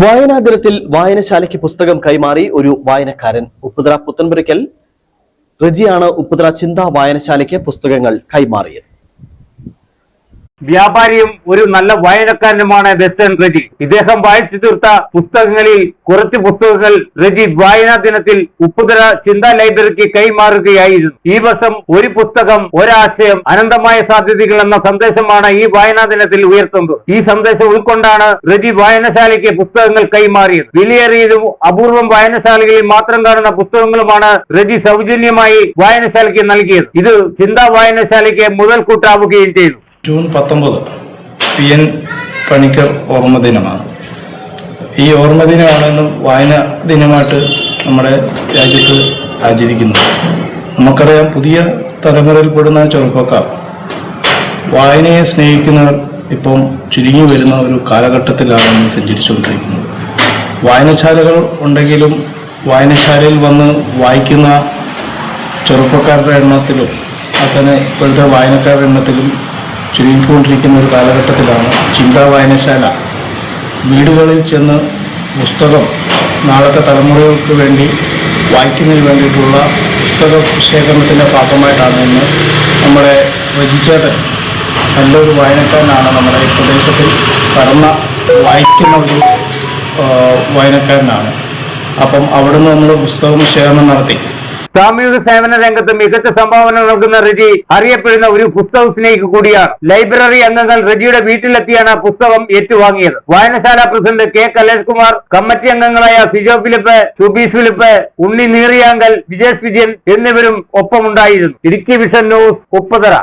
വായനാ ദിനത്തിൽ വായനശാലയ്ക്ക് പുസ്തകം കൈമാറി ഒരു വായനക്കാരൻ. ഉപ്പുതറ പുത്തൻപുരയ്ക്കൽ റജിയാണ് ഉപ്പുതറ ചിന്ത വായനശാലയ്ക്ക് പുസ്തകങ്ങൾ കൈമാറിയത്. വ്യാപാരിയും ഒരു നല്ല വായനക്കാരനുമാണ് വെസ്റ്റേൺ റജി. ഇദ്ദേഹം വായിച്ചു തീർത്ത പുസ്തകങ്ങളിൽ കുറച്ച് പുസ്തകങ്ങൾ റജി വായനാ ദിനത്തിൽ ഉപ്പുതറ ചിന്താ ലൈബ്രറിക്ക് കൈമാറുകയായിരുന്നു. ഈ വർഷം ഒരു പുസ്തകം ഒരാശയം അനന്തമായ സാധ്യതകൾ എന്ന സന്ദേശമാണ് ഈ വായനാ ദിനത്തിൽ ഉയർത്തുന്നത്. ഈ സന്ദേശം ഉൾക്കൊണ്ടാണ് റജി വായനശാലയ്ക്ക് പുസ്തകങ്ങൾ കൈമാറിയത്. വിലയേറിയതും അപൂർവം വായനശാലകളിൽ മാത്രം കാണുന്ന പുസ്തകങ്ങളുമാണ് റജി സൗജന്യമായി വായനശാലയ്ക്ക് നൽകിയത്. ഇത് ചിന്താ വായനശാലയ്ക്ക് മുതൽക്കൂട്ടാവുകയും ചെയ്തു. ജൂൺ 19 PN പണിക്കർ ഓർമ്മ ദിനമാണ്. ഈ ഓർമ്മ ദിനമാണ് വായന ദിനമായിട്ട് നമ്മുടെ രാജ്യത്ത് ആചരിക്കുന്നത്. നമുക്കറിയാം, പുതിയ തലമുറയിൽപ്പെടുന്ന ചെറുപ്പക്കാർ വായനയെ സ്നേഹിക്കുന്നവർ ഇപ്പം ചുരുങ്ങി വരുന്ന ഒരു കാലഘട്ടത്തിലാണ് സഞ്ചരിച്ചുകൊണ്ടിരിക്കുന്നത്. വായനശാലകൾ ഉണ്ടെങ്കിലും വായനശാലയിൽ വന്ന് വായിക്കുന്ന ചെറുപ്പക്കാരുടെ എണ്ണത്തിലും അതുതന്നെ ഇപ്പോഴത്തെ വായനക്കാരുടെ എണ്ണത്തിലും ചുരുങ്ങിക്കൊണ്ടിരിക്കുന്ന ഒരു കാലഘട്ടത്തിലാണ് ചിന്താ വായനശാല വീടുകളിൽ ചെന്ന് പുസ്തകം നാളത്തെ തലമുറകൾക്ക് വേണ്ടി വായിക്കുന്നതിന് വേണ്ടിയിട്ടുള്ള പുസ്തക ശേഖരണത്തിൻ്റെ ഭാഗമായിട്ടാണ് ഇന്ന് നമ്മുടെ രജിച്ചേട്ടൻ നല്ലൊരു വായനക്കാരനാണ്. നമ്മുടെ ഈ പ്രദേശത്തിൽ വായിക്കുന്ന ഒരു വായനക്കാരനാണ്. അപ്പം അവിടുന്ന് നമ്മൾ പുസ്തകം ശേഖരണം നടത്തി. സാമൂഹിക സേവന രംഗത്ത് മികച്ച സംഭാവന നൽകുന്ന റജി അറിയപ്പെടുന്ന ഒരു പുസ്തക സ്നേഹിക്ക് കൂടിയാണ്. ലൈബ്രറി അംഗങ്ങൾ റജിയുടെ വീട്ടിലെത്തിയാണ് പുസ്തകം ഏറ്റുവാങ്ങിയത്. വായനശാല president K. Kalesh Kumar, committee അംഗങ്ങളായ സിജോ ഫിലിപ്പ്, സുബീഷ് ഫിലിപ്പ്, ഉണ്ണി നീറിയാങ്കൽ, വിജേഷ് വിജയൻ എന്നിവരും ഒപ്പമുണ്ടായിരുന്നു. Idukki vision news, Upputhara.